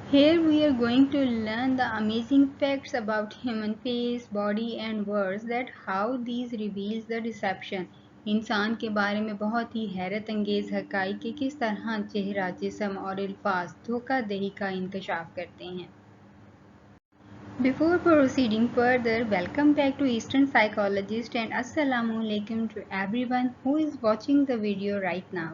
Here we are going to learn the amazing facts about human face, body and words that how these reveals the deception. इंसान के बारे में बहुत ही हैरत अंगेज हकाइक कि किस तरह चेहरा, जिस्म और अल्फाज धोखाधड़ी का इंकशाफ करते हैं. Before proceeding further, welcome back to Eastern Psychologist and Assalamu alaikum to everyone who is watching the video right now.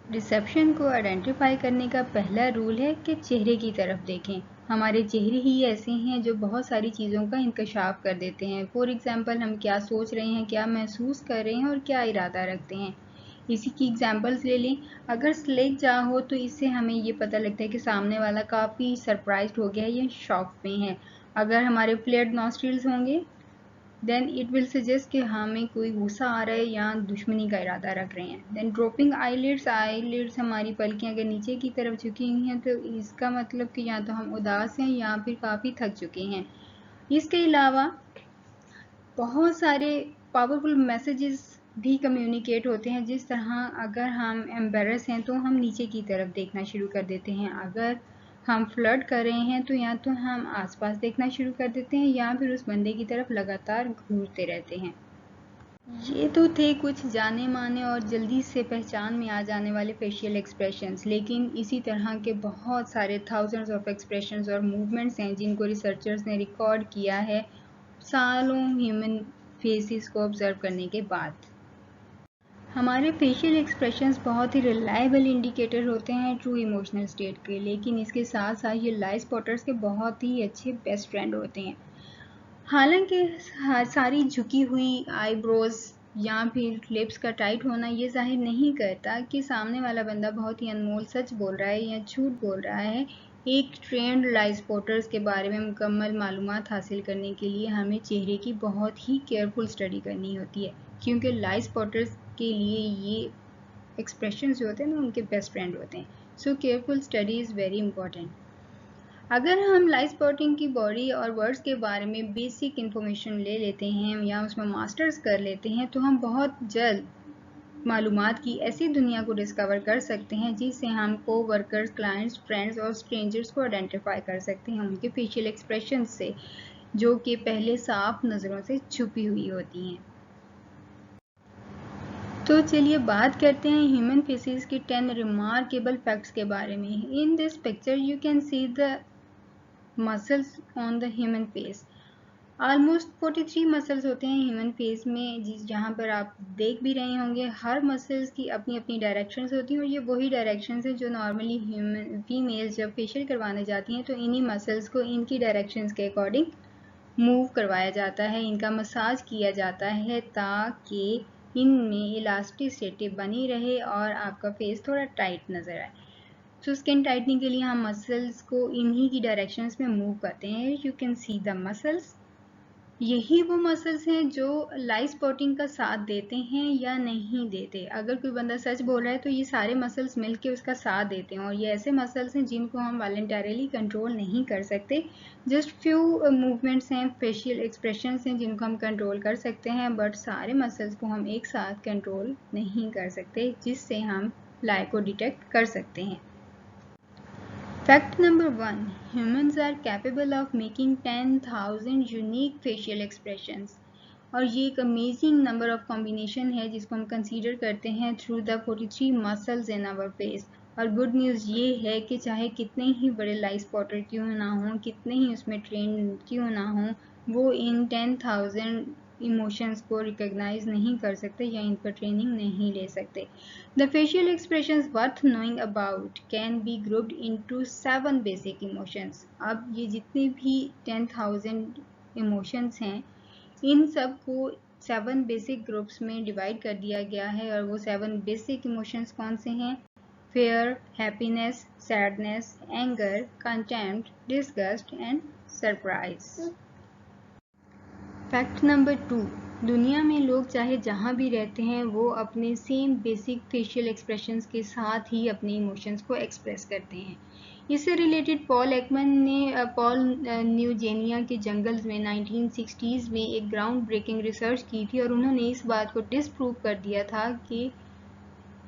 Deception को आइडेंटिफाई करने का पहला रूल है कि चेहरे की तरफ देखें. हमारे चेहरे ही ऐसे हैं जो बहुत सारी चीज़ों का इंकशाफ कर देते हैं. फॉर एग्जांपल, हम क्या सोच रहे हैं, क्या महसूस कर रहे हैं और क्या इरादा रखते हैं. इसी की एग्जांपल्स ले लें. अगर स्लेट जा हो तो इससे हमें ये पता लगता है कि सामने वाला काफ़ी सरप्राइज्ड हो गया है या शॉक में है. अगर हमारे फ्लेयर्ड नॉस्ट्रिल्स होंगे देन इट विल सजेस्ट कि हमें कोई गुस्सा आ रहा है या दुश्मनी का इरादा रख रहे हैं. देन ड्रॉपिंग आईलिड्स हमारी पलकें अगर नीचे की तरफ झुकी हुई हैं तो इसका मतलब कि या तो हम उदास हैं या फिर काफ़ी थक चुके हैं. इसके अलावा बहुत सारे पावरफुल मैसेजेस भी कम्युनिकेट होते हैं. जिस तरह अगर हम एम्बेरस हैं तो हम नीचे की तरफ देखना शुरू कर देते हैं. अगर हम फ्लर्ट कर रहे हैं तो या तो हम आसपास देखना शुरू कर देते हैं या फिर उस बंदे की तरफ लगातार घूरते रहते हैं. ये तो थे कुछ जाने माने और जल्दी से पहचान में आ जाने वाले फेशियल एक्सप्रेशंस, लेकिन इसी तरह के बहुत सारे थाउजेंड्स ऑफ एक्सप्रेशंस और मूवमेंट्स हैं जिनको रिसर्चर्स ने रिकॉर्ड किया है सालों ह्यूमन फेसेस को ऑब्जर्व करने के बाद. हमारे फेशियल एक्सप्रेशंस बहुत ही रिलायबल इंडिकेटर होते हैं ट्रू इमोशनल स्टेट के, लेकिन इसके साथ साथ ये लाई स्पॉटर्स के बहुत ही अच्छे बेस्ट फ्रेंड होते हैं. हालांकि सारी झुकी हुई आईब्रोज या फिर लिप्स का टाइट होना ये जाहिर नहीं करता कि सामने वाला बंदा बहुत ही अनमोल सच बोल रहा है या झूठ बोल रहा है. एक ट्रेंड लाई स्पॉटर्स के बारे में मुकम्मल मालूमात हासिल करने के लिए हमें चेहरे की बहुत ही केयरफुल स्टडी करनी होती है, क्योंकि लाई स्पॉटर्स के लिए ये एक्सप्रेशंस जो होते हैं ना उनके बेस्ट फ्रेंड होते हैं. So careful study is very important. अगर हम लाई स्पॉटिंग की बॉडी और वर्ड्स के बारे में बेसिक इन्फॉर्मेशन ले लेते हैं या उसमें मास्टर्स कर लेते हैं तो हम बहुत जल्द मालूमात की ऐसी दुनिया को डिस्कवर कर सकते हैं जिससे हम को वर्कर्स, क्लाइंट्स, फ्रेंड्स और स्ट्रेंजर्स को आइडेंटिफाई कर सकते हैं उनके फेशियल एक्सप्रेशन से, जो कि पहले साफ नज़रों से छुपी हुई होती हैं. तो चलिए बात करते हैं ह्यूमन फेसेस के 10 रिमार्केबल फैक्ट्स के बारे में. In this picture you can see the muscles on the human face. Almost 43 muscles होते हैं ह्यूमन फेस में, जहाँ पर आप देख भी रहे होंगे. हर मसल्स की अपनी अपनी डायरेक्शंस होती हैं और ये वही डायरेक्शंस हैं जो नॉर्मली ह्यूमन फीमेल्स जब फेशियल करवाने जाती हैं तो इन्हीं मसल्स को इनकी डायरेक्शंस के अकॉर्डिंग मूव करवाया जाता है, इनका मसाज किया जाता है ताकि इनमें इलास्टिसिटी बनी रहे और आपका फेस थोड़ा टाइट नज़र आए. तो स्किन टाइटनिंग के लिए हम मसल्स को इन्हीं की डायरेक्शंस में मूव करते हैं. You can see the muscles. यही वो मसल्स हैं जो लाई स्पॉटिंग का साथ देते हैं या नहीं देते. अगर कोई बंदा सच बोल रहा है तो ये सारे मसल्स मिलके उसका साथ देते हैं और ये ऐसे मसल्स हैं जिनको हम वॉलंटरली कंट्रोल नहीं कर सकते. जस्ट फ्यू मूवमेंट्स हैं, फेशियल एक्सप्रेशंस हैं जिनको हम कंट्रोल कर सकते हैं, बट सारे मसल्स को हम एक साथ कंट्रोल नहीं कर सकते जिससे हम लाई को डिटेक्ट कर सकते हैं. Fact number 1. Humans are capable of making 10,000 unique facial expressions. और ये एक अमेजिंग नंबर ऑफ कॉम्बिनेशन है जिसको हम कंसीडर करते हैं through the 43 muscles in our face. और गुड न्यूज़ ये है कि चाहे कितने ही बड़े लाई स्पॉटर क्यों ना हों, कितने ही उसमें ट्रेन क्यों ना हों, वो इन 10,000 इमोशंस को रिकॉग्नाइज नहीं कर सकते या इन पर ट्रेनिंग नहीं ले सकते. The facial expressions worth knowing about can be grouped into 7 basic emotions. अब ये जितने भी 10,000 इमोशंस हैं इन सब को 7 बेसिक ग्रुप्स में डिवाइड कर दिया गया है. और वो 7 बेसिक इमोशंस कौन से हैं? Fair, happiness, sadness, anger, contempt, disgust and surprise. Fact number 2. दुनिया में लोग चाहे जहाँ भी रहते हैं वो अपने सेम बेसिक फेशियल एक्सप्रेशंस के साथ ही अपने इमोशंस को एक्सप्रेस करते हैं. इससे रिलेटेड पॉल एकमन ने न्यूजेनिया के जंगल्स में 1960s में एक ग्राउंड ब्रेकिंग रिसर्च की थी और उन्होंने इस बात को डिसप्रूव कर दिया था कि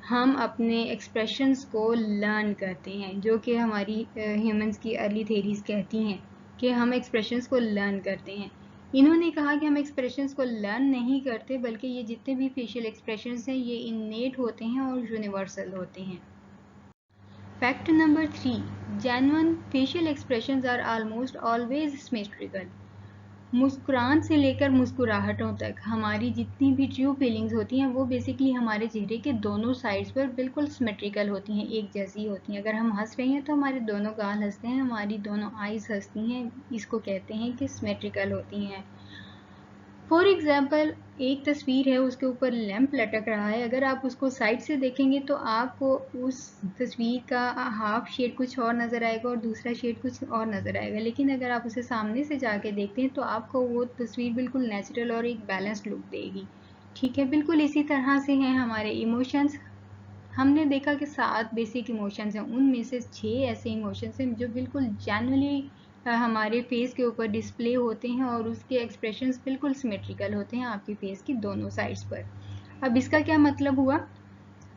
हम अपने एक्सप्रेशंस को लर्न करते हैं, जो कि हमारी ह्यूमंस की अर्ली थेरीज कहती हैं कि हम एक्सप्रेशंस को लर्न करते हैं। इन्होंने कहा कि हम एक्सप्रेशंस को लर्न नहीं करते, बल्कि ये जितने भी फेशियल एक्सप्रेशंस हैं ये इन्नेट होते हैं और यूनिवर्सल होते हैं। Fact number 3, genuine facial expressions are almost always symmetrical. मुस्कुराहट से लेकर मुस्कुराहटों तक हमारी जितनी भी ट्रू फीलिंग्स होती हैं वो बेसिकली हमारे चेहरे के दोनों साइड्स पर बिल्कुल सिमेट्रिकल होती हैं, एक जैसी होती हैं। अगर हम हंस रहे हैं तो हमारे दोनों गाल हंसते हैं, हमारी दोनों आईज हंसती हैं, इसको कहते हैं कि सिमेट्रिकल होती हैं। फॉर एग्जाम्पल, एक तस्वीर है, उसके ऊपर लैंप लटक रहा है। अगर आप उसको साइड से देखेंगे तो आपको उस तस्वीर का हाफ शेड कुछ और नज़र आएगा और दूसरा शेड कुछ और नज़र आएगा, लेकिन अगर आप उसे सामने से जाके देखते हैं तो आपको वो तस्वीर बिल्कुल नेचुरल और एक बैलेंस्ड लुक देगी। ठीक है, बिल्कुल इसी तरह से हैं हमारे इमोशंस। हमने देखा कि 7 बेसिक इमोशंस हैं, उनमें से 6 ऐसे इमोशंस हैं जो बिल्कुल जेन्युइनली हमारे फेस के ऊपर डिस्प्ले होते हैं और उसके एक्सप्रेशंस बिल्कुल सिमेट्रिकल होते हैं आपके फेस की दोनों साइड्स पर। अब इसका क्या मतलब हुआ?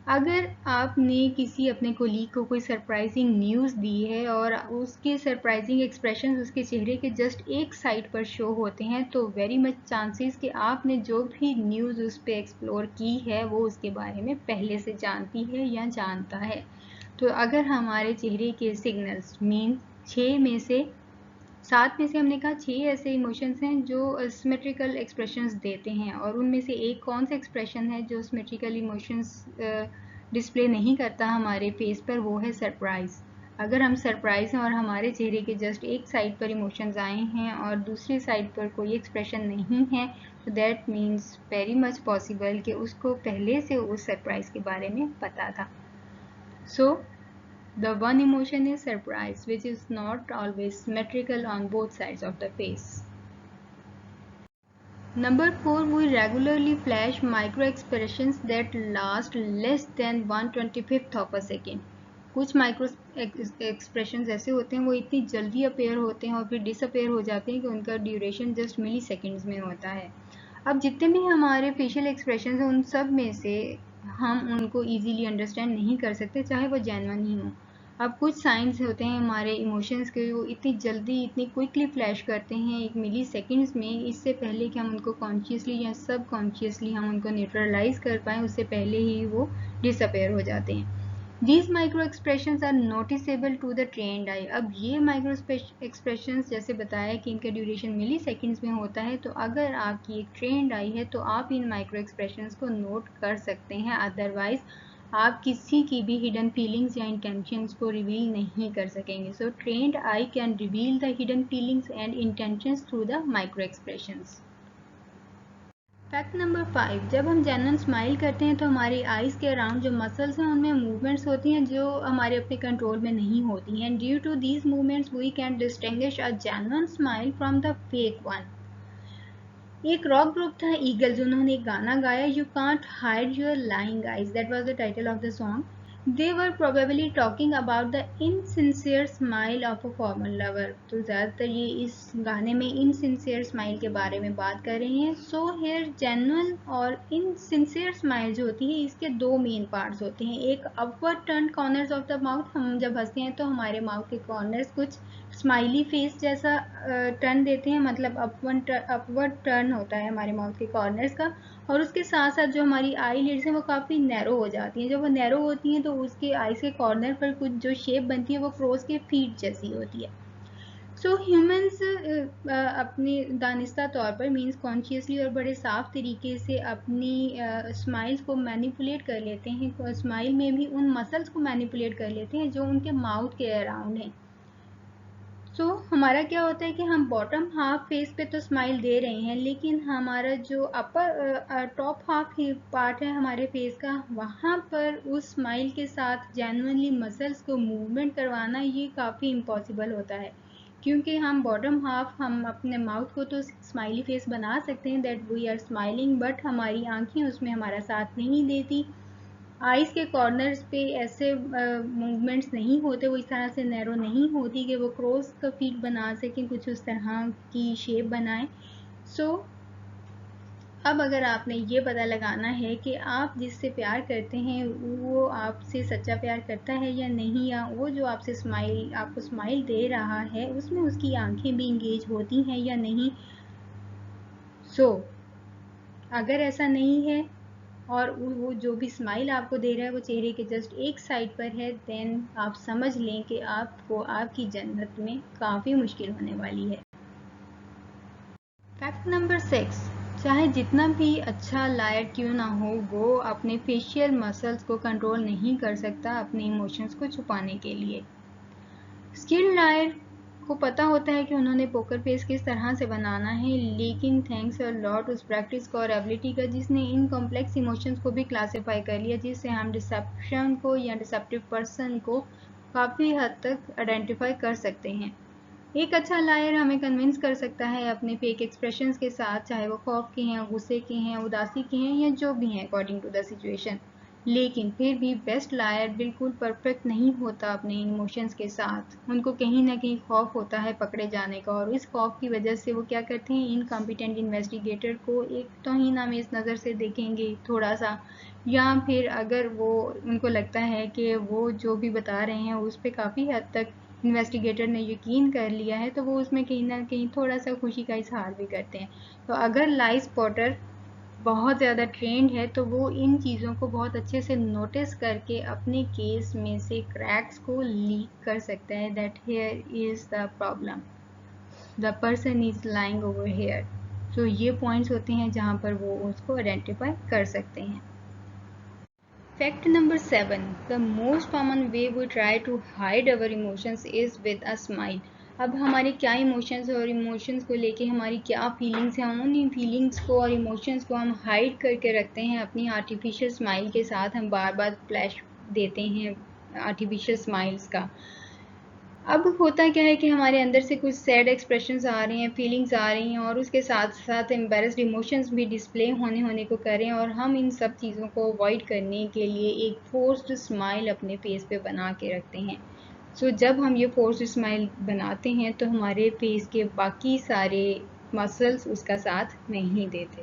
अगर आपने किसी अपने कोलीग को कोई सरप्राइजिंग न्यूज़ दी है और उसके सरप्राइजिंग एक्सप्रेशंस उसके चेहरे के जस्ट एक साइड पर शो होते हैं, तो वेरी मच चांसेस कि आपने जो भी न्यूज़ उस पर एक्सप्लोर की है वो उसके बारे में पहले से जानती है या जानता है। तो अगर हमारे चेहरे के सिग्नल्स मीन 6 में से 7 में से हमने कहा 6 ऐसे इमोशंस हैं जो सिमेट्रिकल एक्सप्रेशंस देते हैं, और उनमें से एक कौन सा एक्सप्रेशन है जो सिमेट्रिकल इमोशंस डिस्प्ले नहीं करता हमारे फेस पर, वो है सरप्राइज। अगर हम सरप्राइज हैं और हमारे चेहरे के जस्ट एक साइड पर इमोशंस आए हैं और दूसरी साइड पर कोई एक्सप्रेशन नहीं है, तो that means very much possible कि उसको पहले से उस सरप्राइज के बारे में पता था। सो the one emotion is surprise, which is not always symmetrical on both sides of the face. Number 4, we regularly flash micro expressions that last less than 1/25th of a second. कुछ micro expressions ऐसे होते हैं वो इतनी जल्दी appear होते हैं और फिर डिसअपेयर हो जाते हैं कि उनका ड्यूरेशन जस्ट मिली सेकेंड्स में होता है। अब जितने भी हमारे फेशियल एक्सप्रेशंस हैं उन सब में से हम उनको इजीली अंडरस्टैंड नहीं कर सकते, चाहे वो जेन्युइन ही हो। अब कुछ साइंस होते हैं हमारे इमोशंस के, वो इतनी जल्दी इतनी क्विकली फ्लैश करते हैं एक मिली सेकेंड्स में, इससे पहले कि हम उनको कॉन्शियसली या सब कॉन्शियसली हम उनको न्यूट्रलाइज कर पाएँ उससे पहले ही वो डिसअपेयर हो जाते हैं। These micro expressions are noticeable to the trained eye. अब ये माइक्रो एक्सप्रेशंस जैसे बताया कि इनका ड्यूरेशन मिली सेकेंड्स में होता है, तो अगर आपकी एक ट्रेंड आई है तो आप इन माइक्रो एक्सप्रेशंस को नोट कर सकते हैं, अदरवाइज आप किसी की भी हिडन फीलिंग्स या इंटेंशंस को रिवील नहीं कर सकेंगे। सो trend I can reveal the hidden feelings and intentions through the micro expressions. Fact number 5, जब हम जेन्युइन स्माइल करते हैं तो हमारी आइज़ के अराउंड जो मसल्स हैं उनमें मूवमेंट्स होती हैं जो हमारे अपने कंट्रोल में नहीं होती हैं। Due to these movements we can distinguish a genuine smile from the fake one. एक रॉक ग्रुप था ईगल्स, उन्होंने एक गाना गाया, you can't hide your lying eyes, that was the title of the song. They were probably talking about the insincere smile of a former lover. तो ज़्यादातर ये इस गाने में insincere smile के बारे में बात कर रहे हैं। So here genuine और insincere smile जो होती है इसके दो मेन पार्ट्स होते हैं। एक upward turned corners of the mouth, हम जब हंसते हैं तो हमारे माउथ के कॉर्नर्स कुछ स्माइली फेस जैसा टर्न देते हैं, मतलब अपवर्ड टर्न होता है हमारे माउथ के कॉर्नर्स का, और उसके साथ साथ जो हमारी आई लिड्स हैं वो काफ़ी नैरो हो जाती हैं। जब वो नैरो होती हैं तो उसके आईज के कॉर्नर पर कुछ जो शेप बनती है वो क्रोस के फीट जैसी होती है। सो ह्यूमंस अपने दानिस्ता तौर पर मीन्स कॉन्शियसली और बड़े साफ तरीके से अपनी स्माइल्स को मैनिपुलेट कर लेते हैं। स्माइल में भी उन मसल्स को मैनिपुलेट कर लेते हैं जो उनके माउथ के अराउंड हैं। सो हमारा क्या होता है कि हम बॉटम हाफ फेस पे तो स्माइल दे रहे हैं, लेकिन हमारा जो अपर टॉप हाफ पार्ट है हमारे फेस का, वहाँ पर उस स्माइल के साथ जेन्युइनली मसल्स को मूवमेंट करवाना ये काफ़ी इम्पॉसिबल होता है, क्योंकि हम बॉटम हाफ हम अपने माउथ को तो स्माइली फेस बना सकते हैं that we are smiling, but हमारी आंखें उसमें हमारा साथ नहीं देती। आइज़ के कॉर्नर्स पे ऐसे मूवमेंट्स नहीं होते, वो इस तरह से नैरो नहीं होती कि वो क्रॉस का फीट बना सकें, कुछ उस तरह की शेप बनाएं। सो अब अगर आपने ये पता लगाना है कि आप जिससे प्यार करते हैं वो आपसे सच्चा प्यार करता है या नहीं, या वो जो आपको स्माइल दे रहा है उसमें उसकी आंखें भी इंगेज होती हैं या नहीं। अगर ऐसा नहीं है और वो जो भी स्माइल आपको दे रहा है वो चेहरे के जस्ट एक साइड पर है, देन आप समझ लें कि आपको आपकी जन्नत में काफ़ी मुश्किल होने वाली है। फैक्ट नंबर 6, चाहे जितना भी अच्छा लायर क्यों ना हो, वो अपने फेशियल मसल्स को कंट्रोल नहीं कर सकता अपने इमोशंस को छुपाने के लिए। स्किल्ड लायर को पता होता है कि उन्होंने पोकर फेस किस तरह से बनाना है, लेकिन थैंक्स अ लॉट उस प्रैक्टिस को और एबिलिटी का जिसने इन कॉम्प्लेक्स इमोशंस को भी क्लासिफाई कर लिया, जिससे हम डिसेप्शन को या डिसेप्टिव पर्सन को काफ़ी हद तक आइडेंटिफाई कर सकते हैं। एक अच्छा लायर हमें कन्विंस कर सकता है अपने फेक एक्सप्रेशंस के साथ, चाहे वो खौफ के हैं, गुस्से के हैं, उदासी के हैं या जो भी हैं अकॉर्डिंग टू द सिचुएशन। लेकिन फिर भी बेस्ट लायर बिल्कुल परफेक्ट नहीं होता अपने इमोशंस के साथ। उनको कहीं ना कहीं खौफ होता है पकड़े जाने का, और इस खौफ की वजह से वो क्या करते हैं, इनकॉम्पिटेंट इन्वेस्टिगेटर को एक तौहीनामेज़ नज़र से देखेंगे थोड़ा सा, या फिर अगर वो उनको लगता है कि वो जो भी बता रहे हैं उस पर काफ़ी हद तक इन्वेस्टिगेटर ने यकीन कर लिया है, तो वो उसमें कहीं ना कहीं थोड़ा सा खुशी का इजहार भी करते हैं। तो अगर लाई स्पॉटर बहुत ज़्यादा ट्रेंड है तो वो इन चीज़ों को बहुत अच्छे से नोटिस करके अपने केस में से क्रैक्स को लीक कर सकता है, that here is the problem, the person is lying over here. So ये पॉइंट्स होते हैं जहाँ पर वो उसको आइडेंटिफाई कर सकते हैं। Fact number 7, the most common way we try to hide our emotions is with a smile. अब हमारे क्या इमोशंस और इमोशंस को लेके हमारी क्या फीलिंग्स हैं, उन फीलिंग्स को और इमोशंस को हम हाइड करके रखते हैं अपनी आर्टिफिशियल स्माइल के साथ। हम बार बार फ्लैश देते हैं आर्टिफिशियल स्माइल्स का। अब होता क्या है कि हमारे अंदर से कुछ सैड एक्सप्रेशंस आ रहे हैं, फीलिंग्स आ रही हैं, और उसके साथ साथ एम्बेरस्ड इमोशंस भी डिस्प्ले होने को करें, और हम इन सब चीज़ों को अवॉइड करने के लिए एक फोर्स्ड स्माइल अपने फेस पे बना के रखते हैं। जब हम ये फोर्स्ड स्माइल बनाते हैं तो हमारे फेस के बाकी सारे मसल्स उसका साथ नहीं देते।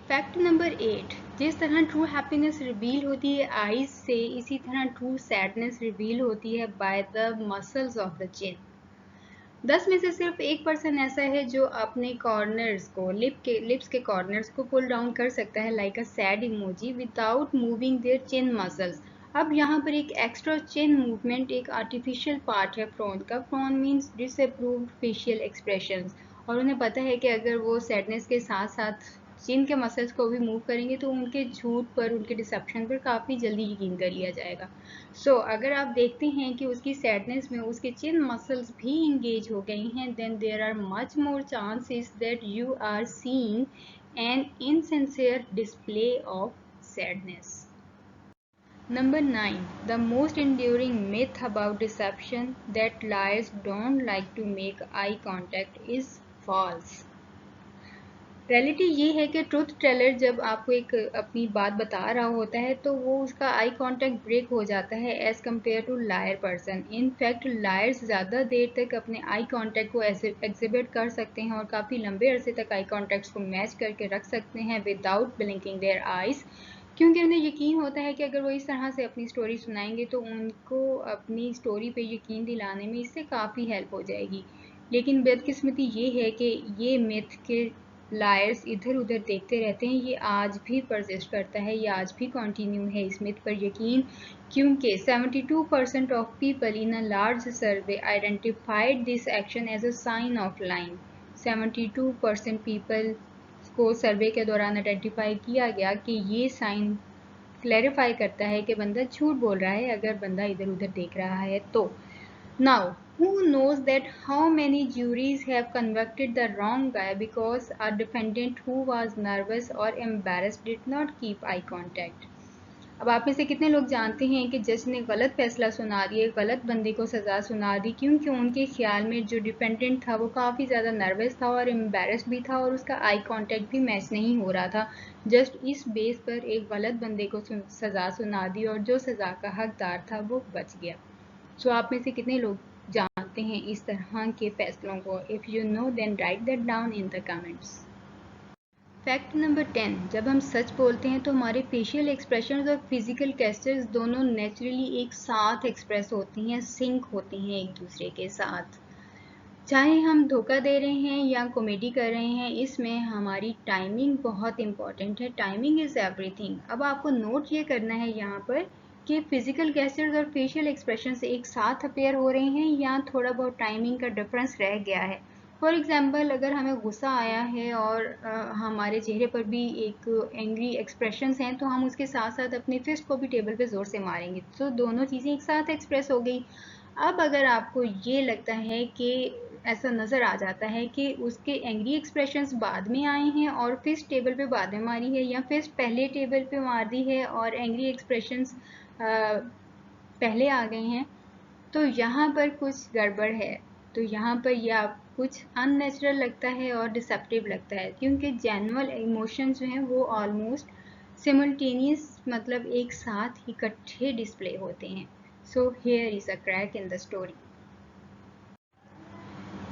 फैक्ट नंबर 8, जिस तरह ट्रू हैप्पीनेस रिवील होती है आईज से, इसी तरह ट्रू सैडनेस रिवील होती है by the muscles of the chin. 10 में से सिर्फ 1% ऐसा है जो अपने कॉर्नर्स को, लिप्स के कॉर्नर्स को पुल डाउन कर सकता है like a sad emoji without moving their chin muscles. अब यहाँ पर एक एक्स्ट्रा चिन मूवमेंट एक आर्टिफिशियल पार्ट है फ्रॉन का। Frown means disapproved facial expressions, और उन्हें पता है कि अगर वो सैडनेस के साथ साथ चिन के मसल्स को भी मूव करेंगे तो उनके झूठ पर, उनके डिसेप्शन पर काफ़ी जल्दी यकीन कर लिया जाएगा। अगर आप देखते हैं कि उसकी सैडनेस में उसके चिन मसल्स भी इंगेज हो गई हैं, then there are much more chances that you are seeing an insincere display of sadness. Number 9, the most enduring myth about deception, that liars don't like to make eye contact, is false. Reality ये है कि truth Taylor जब आपको एक अपनी बात बता रहा होता है तो वो उसका आई कांटेक्ट ब्रेक हो जाता है as compare to liar person. In fact liars ज़्यादा देर तक अपने आई कांटेक्ट को एग्जिबिट कर सकते हैं और काफ़ी लंबे अरसे तक आई कांटेक्ट्स को मैच करके रख सकते हैं विदाउट ब्लिंकिंग देयर आइज़, क्योंकि उन्हें यकीन होता है कि अगर वो इस तरह से अपनी स्टोरी सुनाएंगे तो उनको अपनी स्टोरी पे यकीन दिलाने में इससे काफ़ी हेल्प हो जाएगी। लेकिन बदकिस्मती ये है कि ये मिथ के लायर्स इधर उधर देखते रहते हैं, ये आज भी परसिस्ट करता है, ये आज भी कंटिन्यू है इस मिथ पर यकीन, क्योंकि 72% of people in a large survey identified this action as a sign of lying. 72% people को सर्वे के दौरान आइडेंटिफाई किया गया कि ये साइन क्लैरिफाई करता है कि बंदा झूठ बोल रहा है अगर बंदा इधर उधर देख रहा है तो। Now, who knows that how many juries have convicted the wrong guy because a defendant who was nervous or embarrassed did not keep eye contact? अब आप में से कितने लोग जानते हैं कि जज ने गलत फैसला सुना दिया, गलत बंदे को सज़ा सुना दी, क्योंकि उनके ख्याल में जो डिफेंडेंट था वो काफ़ी ज़्यादा नर्वस था और एम्बेरस्ड भी था और उसका आई कांटेक्ट भी मैच नहीं हो रहा था। जस्ट इस बेस पर एक गलत बंदे को सज़ा सुना दी और जो सज़ा का हकदार था वो बच गया। आप में से कितने लोग जानते हैं इस तरह के फैसलों को? If you know then write that down in the comments. Fact number 10, जब हम सच बोलते हैं तो हमारे फेशियल एक्सप्रेशंस और फिजिकल गेस्चर्स दोनों नेचुरली एक साथ एक्सप्रेस होती हैं, सिंक होती हैं एक दूसरे के साथ। चाहे हम धोखा दे रहे हैं या कॉमेडी कर रहे हैं, इसमें हमारी टाइमिंग बहुत इंपॉर्टेंट है। Timing is everything. अब आपको नोट ये करना है यहाँ पर कि फिजिकल गेस्चर्स और फेशियल एक्सप्रेशंस एक साथ अपेयर हो रहे हैं या थोड़ा बहुत टाइमिंग का डिफरेंस रह गया है। फॉर एग्जाम्पल, अगर हमें गुस्सा आया है और हमारे चेहरे पर भी एक एंग्री एक्सप्रेशंस हैं, तो हम उसके साथ साथ अपनी फिस्ट को भी टेबल पे ज़ोर से मारेंगे, तो दोनों चीज़ें एक साथ एक्सप्रेस हो गई। अब अगर आपको ये लगता है कि ऐसा नज़र आ जाता है कि उसके एंग्री एक्सप्रेशंस बाद में आए हैं और फिस्ट टेबल पे बाद में मारी है, या फिस्ट पहले टेबल पे मार दी है और एंग्री एक्सप्रेशंस पहले आ गए हैं, तो यहाँ पर कुछ गड़बड़ है। तो यहाँ पर यह आप कुछ अननेचुरल लगता है और डिसेप्टिव लगता है, क्योंकि जेन्युइन इमोशंस जो हैं वो ऑलमोस्ट सिमल्टेनियस, मतलब एक साथ इकट्ठे डिस्प्ले होते हैं। So here is a crack in the story.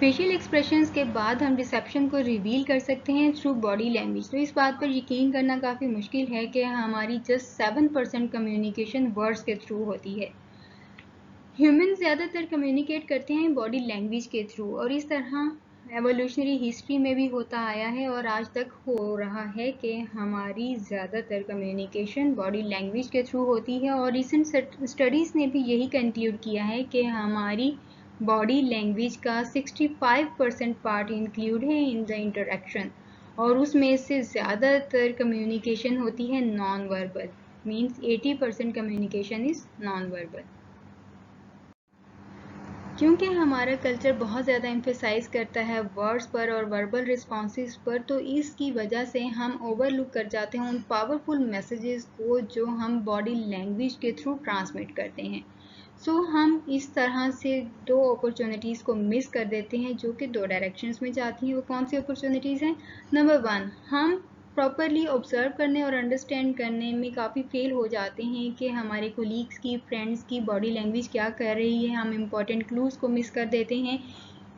Facial expressions के बाद हम डिसेप्शन को रिवील कर सकते हैं थ्रू बॉडी लैंग्वेज। तो इस बात पर यकीन करना काफ़ी मुश्किल है कि हमारी जस्ट 7% कम्युनिकेशन वर्ड्स के थ्रू होती है। ह्यूमन ज़्यादातर कम्युनिकेट करते हैं बॉडी लैंग्वेज के थ्रू, और इस तरह एवोल्यूशनरी हिस्ट्री में भी होता आया है और आज तक हो रहा है कि हमारी ज़्यादातर कम्युनिकेशन बॉडी लैंग्वेज के थ्रू होती है। और रिसेंट स्टडीज़ ने भी यही कंक्लूड किया है कि हमारी बॉडी लैंग्वेज का 65% पार्ट इंक्लूड है इन द इंटरेक्शन, और उसमें से ज़्यादातर कम्युनिकेशन होती है non verbal, means 80% communication is non verbal. क्योंकि हमारा कल्चर बहुत ज़्यादा एम्फेसाइज करता है वर्ड्स पर और वर्बल रिस्पॉन्सेज पर, तो इसकी वजह से हम ओवरलुक कर जाते हैं उन पावरफुल मैसेजेस को जो हम बॉडी लैंग्वेज के थ्रू ट्रांसमिट करते हैं। सो हम इस तरह से दो अपॉर्चुनिटीज़ को मिस कर देते हैं जो कि दो डायरेक्शंस में जाती हैं। वो कौन सी अपॉर्चुनिटीज़ हैं? नंबर 1, हम प्रॉपरली ऑब्जर्व करने और अंडरस्टैंड करने में काफ़ी फेल हो जाते हैं कि हमारे कोलीग्स की, फ्रेंड्स की बॉडी लैंग्वेज क्या कर रही है। हम इम्पॉर्टेंट क्लूज़ को मिस कर देते हैं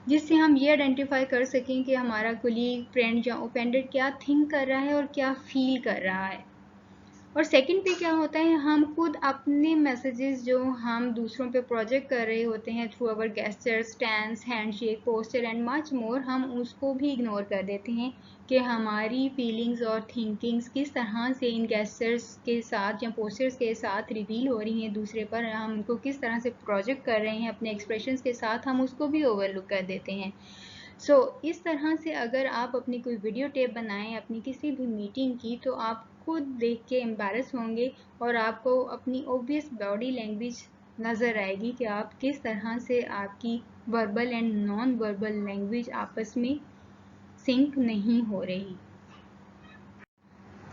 जिससे हम ये आइडेंटिफाई कर सकें कि हमारा कोलीग, फ्रेंड या ओफेंडेड क्या थिंक कर रहा है और क्या फील कर रहा है। और सेकंड पे क्या होता है, हम खुद अपने मैसेजेस जो हम दूसरों पे प्रोजेक्ट कर रहे होते हैं through our gesture, stance, handshake, posture and much more, हम उसको भी इग्नोर कर देते हैं कि हमारी फीलिंग्स और थिंकिंग्स किस तरह से इन गेस्चर्स के साथ या पोस्चर्स के साथ रिवील हो रही हैं दूसरे पर, हम उनको किस तरह से प्रोजेक्ट कर रहे हैं अपने एक्सप्रेशंस के साथ, हम उसको भी ओवरलुक कर देते हैं। इस तरह से अगर आप अपनी कोई वीडियो टेप बनाएं अपनी किसी भी मीटिंग की, तो आप खुद देख के एम्बैरस होंगे और आपको अपनी ऑब्वियस बॉडी लैंग्वेज नज़र आएगी कि आप किस तरह से आपकी verbal and non verbal language आपस में सिंक नहीं हो रही।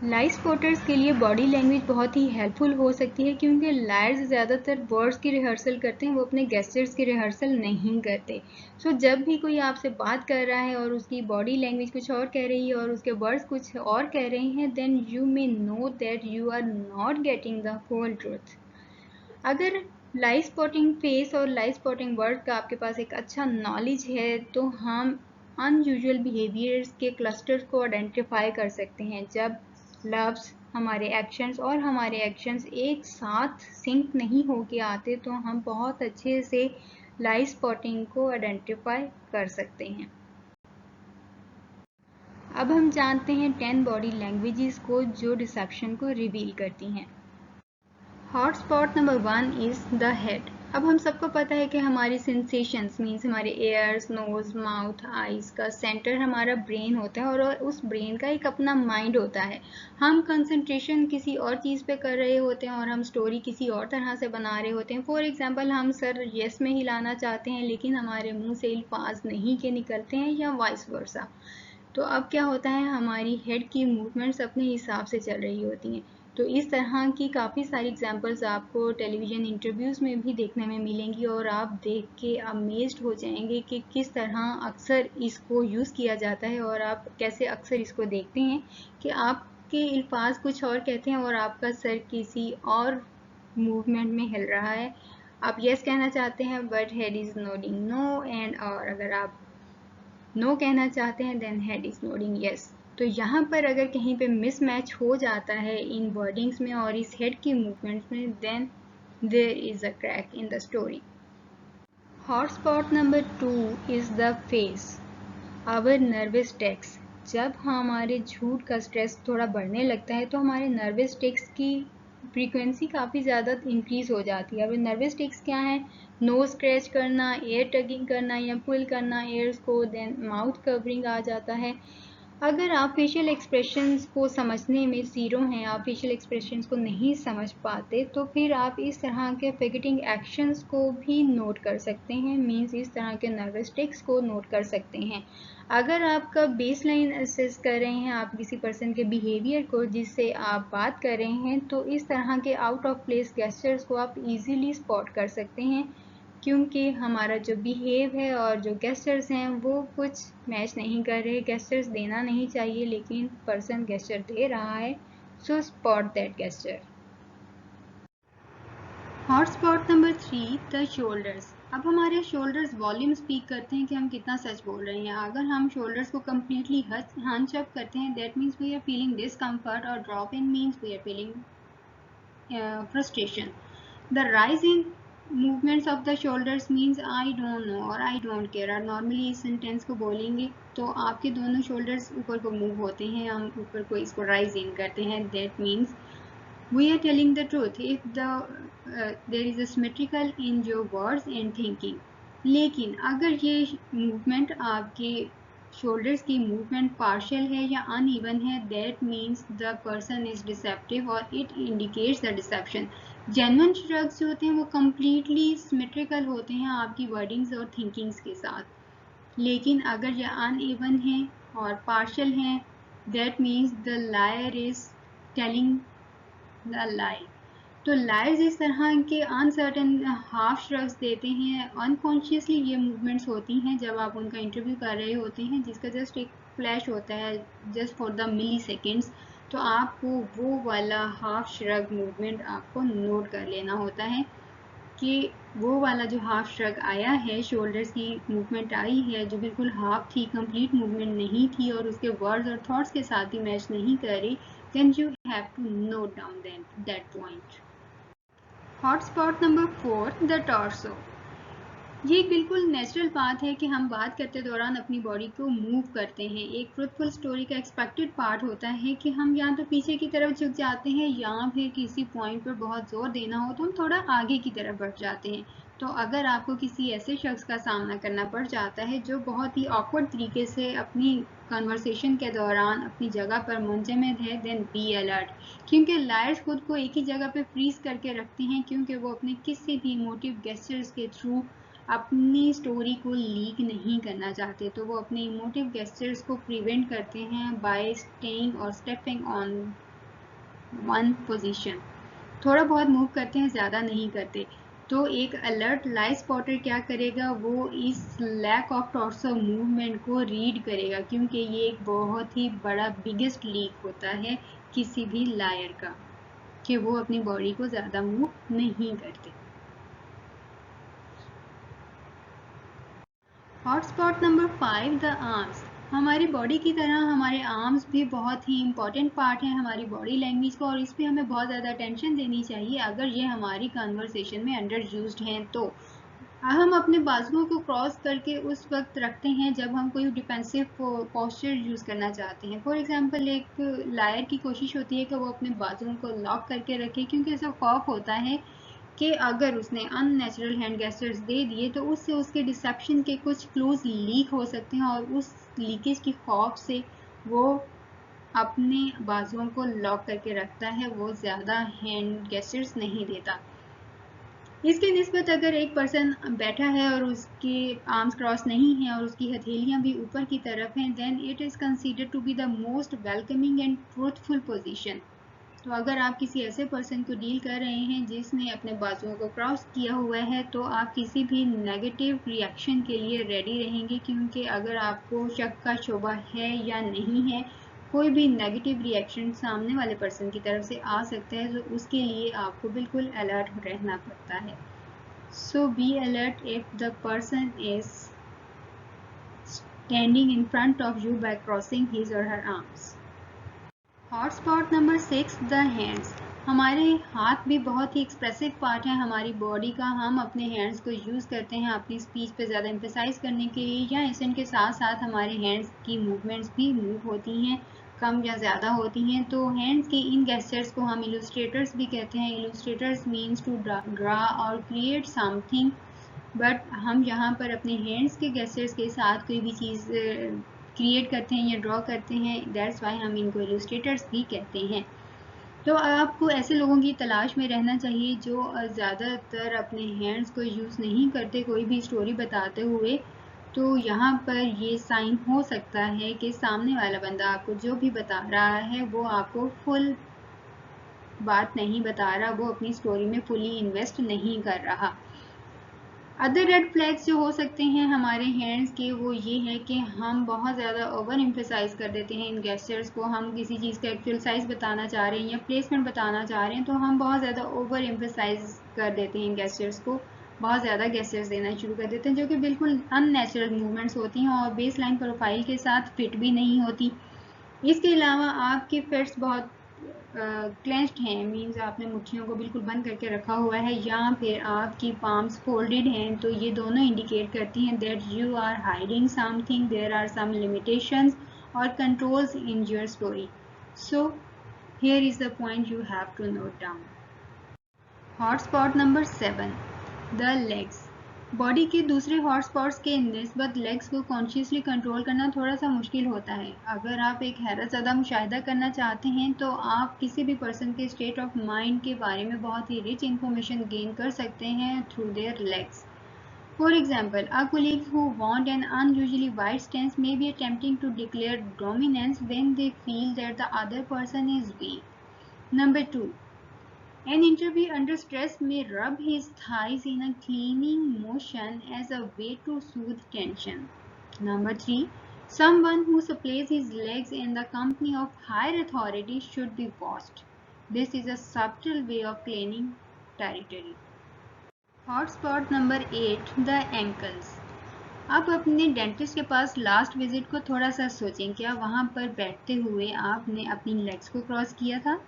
लाई स्पॉटर्स के लिए बॉडी लैंग्वेज बहुत ही हेल्पफुल हो सकती है, क्योंकि लायर्स ज़्यादातर वर्ड्स की रिहर्सल करते हैं, वो अपने गेस्चर्स की रिहर्सल नहीं करते। जब भी कोई आपसे बात कर रहा है और उसकी बॉडी लैंग्वेज कुछ और कह रही है और उसके वर्ड्स कुछ और कह रहे हैं, then you may know that you are not getting the whole truth. अगर लाई स्पॉटिंग फेस और लाई स्पॉटिंग वर्ड का आपके पास एक अच्छा नॉलेज है, तो हम अनयूजुअल बिहेवियर्स के क्लस्टर्स को आइडेंटिफाई कर सकते हैं। जब लफ्ज़, हमारे एक्शंस और हमारे एक्शंस एक साथ सिंक नहीं होके आते, तो हम बहुत अच्छे से लाई स्पॉटिंग को आइडेंटिफाई कर सकते हैं। अब हम जानते हैं 10 बॉडी लैंग्वेजेस को जो डिसेप्शन को रिवील करती हैं। Hot spot number 1 is the head. अब हम सबको पता है कि हमारी सेंसेशंस मीन्स हमारे एयर्स, नोज, माउथ, आइज़ का सेंटर हमारा ब्रेन होता है, और उस ब्रेन का एक अपना माइंड होता है। हम कंसंट्रेशन किसी और चीज़ पे कर रहे होते हैं और हम स्टोरी किसी और तरह से बना रहे होते हैं। फॉर एग्जांपल, हम सर यस में हिलाना चाहते हैं लेकिन हमारे मुंह से अल्फाज नहीं के निकलते हैं, या वाइस वर्सा। तो अब क्या होता है, हमारी हेड की मूवमेंट्स अपने हिसाब से चल रही होती हैं। तो इस तरह की काफ़ी सारी एग्जांपल्स आपको टेलीविज़न इंटरव्यूज़ में भी देखने में मिलेंगी, और आप देख के अमेज्ड हो जाएंगे कि किस तरह अक्सर इसको यूज़ किया जाता है, और आप कैसे अक्सर इसको देखते हैं कि आपके अल्फाज कुछ और कहते हैं और आपका सर किसी और मूवमेंट में हिल रहा है। आप यस कहना चाहते हैं but head is nodding no, and और अगर आप नो कहना चाहते हैं then head is nodding yes. तो यहाँ पर अगर कहीं पे मिसमैच हो जाता है इन वर्डिंग्स में और इस हेड की मूवमेंट्स में, then there is a crack in the story. Hot spot number 2 is the face, our nervous tics. जब हमारे झूठ का स्ट्रेस थोड़ा बढ़ने लगता है तो हमारे नर्वस टिक्स की फ्रीक्वेंसी काफ़ी ज़्यादा इंक्रीज हो जाती है। अब नर्वस टिक्स क्या है? नोज स्क्रैच करना, एयर टगिंग करना या पुल करना एयर्स को, देन माउथ कवरिंग आ जाता है। अगर आप फेशियल एक्सप्रेशंस को समझने में ज़ीरो हैं, आप फेशियल एक्सप्रेशंस को नहीं समझ पाते, तो फिर आप इस तरह के फिगटिंग एक्शंस को भी नोट कर सकते हैं, मींस इस तरह के नर्वस टिक्स को नोट कर सकते हैं। अगर आपका बेसलाइन असेस कर रहे हैं आप किसी पर्सन के बिहेवियर को जिससे आप बात कर रहे हैं, तो इस तरह के आउट ऑफ प्लेस गेस्चर्स को आप इजीली स्पॉट कर सकते हैं, क्योंकि हमारा जो बिहेव है और जो गेस्चर्स हैं वो कुछ मैच नहीं कर रहे। गेस्चर्स देना नहीं चाहिए लेकिन पर्सन गेस्चर दे रहा है, so spot that gesture. Hot spot number 3, the shoulders. अब हमारे शोल्डर्स वॉल्यूम स्पीक करते हैं कि हम कितना सच बोल रहे हैं। अगर हम शोल्डर्स को कम्प्लीटली हंच अप करते हैं, that means we are feeling discomfort, और drop in means we are feeling frustration. The rise in movements of the shoulders means I don't know और I don't care। और normally इस sentence को बोलेंगे तो आपके दोनों शोल्डर्स ऊपर को मूव होते हैं, हम ऊपर को इसको राइज इन करते हैं। That means we are telling the truth if there is a symmetrical in your words and thinking। लेकिन अगर ये मूवमेंट आपके शोल्डर्स की मूवमेंट पार्शियल है या अनइवन है, that means the person is deceptive और it indicates the deception. Genuine shrugs जो होते हैं वो कम्प्लीटली सिमेट्रिकल होते हैं आपकी वर्डिंग्स और थिंकिंग्स के साथ, लेकिन अगर ये अनइवन है और पार्शियल हैं, that means the liar is telling the lie. तो लायर्स इस तरह के अनसर्टन हाफ श्रग्स देते हैं, अनकॉन्शियसली ये मूवमेंट्स होती हैं जब आप उनका इंटरव्यू कर रहे होते हैं, जिसका जस्ट एक फ्लैश होता है just for the milliseconds. तो आपको वो वाला हाफ श्रग मूवमेंट आपको नोट कर लेना होता है कि वो वाला जो हाफ श्रग आया है, शोल्डर्स की मूवमेंट आई है जो बिल्कुल हाफ थी, कंप्लीट मूवमेंट नहीं थी और उसके वर्ड्स और थॉट्स के साथ भी मैच नहीं कर रही, then you have to note down that point। Hot spot number 4, the torso. ये एक बिल्कुल नेचुरल बात है कि हम बात करते दौरान अपनी बॉडी को मूव करते हैं। एक ट्रूथफुल स्टोरी का एक्सपेक्टेड पार्ट होता है कि हम या तो पीछे की तरफ झुक जाते हैं या फिर किसी पॉइंट पर बहुत जोर देना हो तो हम थोड़ा आगे की तरफ बढ़ जाते हैं। तो अगर आपको किसी ऐसे शख्स का सामना करना पड़ जाता है जो बहुत ही ऑकवर्ड तरीके से अपनी कन्वर्सेशन के दौरान अपनी जगह पर मुंजमद है, देन बी अलर्ट, क्योंकि लायर्स खुद को एक ही जगह पे फ्रीज करके रखते हैं क्योंकि वो अपने किसी भी इमोटिव गेस्चर्स के थ्रू अपनी स्टोरी को लीक नहीं करना चाहते। तो वो अपने इमोटिव गेस्चर्स को प्रिवेंट करते हैं बाय स्टेइंग और स्टेपिंग ऑन वन पोजीशन। थोड़ा बहुत मूव करते हैं, ज़्यादा नहीं करते। तो एक अलर्ट लाई स्पॉटर क्या करेगा, वो इस लैक ऑफ टॉर्सो मूवमेंट को रीड करेगा, क्योंकि ये एक बहुत ही बड़ा बिगेस्ट लीक होता है किसी भी लायर का कि वो अपनी बॉडी को ज़्यादा मूव नहीं करते। Hot spot number 5, the arms. हमारी बॉडी की तरह हमारे आर्म्स भी बहुत ही इंपॉर्टेंट पार्ट है हमारी बॉडी लैंग्वेज का, और इस पर हमें बहुत ज़्यादा अटेंशन देनी चाहिए अगर ये हमारी कन्वर्सेशन में अंडर यूज्ड हैं। तो हम अपने बाजुओं को क्रॉस करके उस वक्त रखते हैं जब हम कोई डिफेंसिव पोस्चर यूज़ करना चाहते हैं। फॉर एग्जांपल एक लायर की कोशिश होती है कि वो अपने बाजुओं को लॉक करके रखे, क्योंकि ऐसा खौफ होता है कि अगर उसने अननेचुरल हैंड गेस्चर्स दे दिए तो उससे उसके डिसेप्शन के कुछ क्लूज लीक हो सकते हैं, और उस लीकेज की खौफ से वो अपने बाजुओं को लॉक करके रखता है, वो ज़्यादा हैंड गेस्चर्स नहीं देता। इसके निस्बत अगर एक पर्सन बैठा है और उसके आर्म्स क्रॉस नहीं हैं और उसकी हथेलियां भी ऊपर की तरफ हैं, then it is considered to be the most welcoming and truthful position. तो अगर आप किसी ऐसे पर्सन को डील कर रहे हैं जिसने अपने बाजुओं को क्रॉस किया हुआ है, तो आप किसी भी नेगेटिव रिएक्शन के लिए रेडी रहेंगे, क्योंकि अगर आपको शक का शोबा है या नहीं है, कोई भी नेगेटिव रिएक्शन सामने वाले पर्सन की तरफ से आ सकता है, तो उसके लिए आपको बिल्कुल अलर्ट रहना पड़ता है। So be alert if the person is standing in front of you by crossing his or her arms। Hot spot number 6, the hands. हमारे हाथ भी बहुत ही एक्सप्रेसिव पार्ट है हमारी बॉडी का। हम अपने हैंड्स को यूज़ करते हैं अपनी स्पीच पे ज़्यादा एम्फेसाइज करने के लिए, या इनके साथ साथ हमारे हैंड्स की मूवमेंट्स भी मूव होती हैं, कम या ज़्यादा होती हैं। तो हैंड्स के इन गेस्चर्स को हम इलस्ट्रेटर्स भी कहते हैं। इलस्ट्रेटर्स मीन्स टू ड्रा और क्रिएट समथिंग, बट हम यहाँ पर अपने हैंड्स के गेस्चर्स के साथ कोई भी चीज़ क्रिएट करते हैं या ड्रॉ करते हैं, दैट्स वाई हम इनको इलस्ट्रेटर्स भी कहते हैं। तो आपको ऐसे लोगों की तलाश में रहना चाहिए जो ज़्यादातर अपने हैंड्स को यूज़ नहीं करते कोई भी स्टोरी बताते हुए। तो यहाँ पर ये साइन हो सकता है कि सामने वाला बंदा आपको जो भी बता रहा है वो आपको फुल बात नहीं बता रहा, वो अपनी स्टोरी में फुली इन्वेस्ट नहीं कर रहा। अदर रेड फ्लैग्स जो हो सकते हैं हमारे हैंड्स के, वो ये है कि हम बहुत ज़्यादा ओवर एम्फेसाइज कर देते हैं इन गेस्चर्स को। हम किसी चीज़ का एक्चुअल साइज बताना चाह रहे हैं या प्लेसमेंट बताना चाह रहे हैं, तो हम बहुत ज़्यादा ओवर एम्फेसाइज कर देते हैं इन गेस्चर्स को, बहुत ज़्यादा गेस्चर्स देना शुरू कर देते हैं जो कि बिल्कुल अननेचुरल मूवमेंट्स होती हैं और बेस लाइन प्रोफाइल के साथ फिट भी नहीं होती। इसके अलावा आपके फिट्स बहुत क्लेंच्ड हैं, मीन्स आपने मुट्ठियों को बिल्कुल बंद करके रखा हुआ है, या फिर आपकी पाम्स फोल्डेड हैं, तो ये दोनों इंडिकेट करती हैं that you are hiding something, there are some limitations और controls in your story. So here is the point you have to note down. Hot spot number 7, the legs. Body के दूसरे hot spots के निस्बत legs को consciously control करना थोड़ा सा मुश्किल होता है। अगर आप एक हैरत ज़दा मुशाहिदा करना चाहते हैं तो आप किसी भी पर्सन के स्टेट ऑफ माइंड के बारे में बहुत ही रिच इंफॉर्मेशन गेन कर सकते हैं through their legs. For example, a colleague who want an unusually wide stance may be attempting to declare dominance when they feel that the other person is weak. Number 2, an interviewer under stress may rub his thighs in a cleaning motion as a way to soothe tension. Number 3, someone who supplies his legs in the company of higher authority should be watched. This is a subtle way of claiming territory. Hot spot number 8, the ankles. आप अपने dentist के पास last visit को थोड़ा सा सोचें, क्या वहाँ पर बैठते हुए आपने अपनी लेग्स को क्रॉस किया था,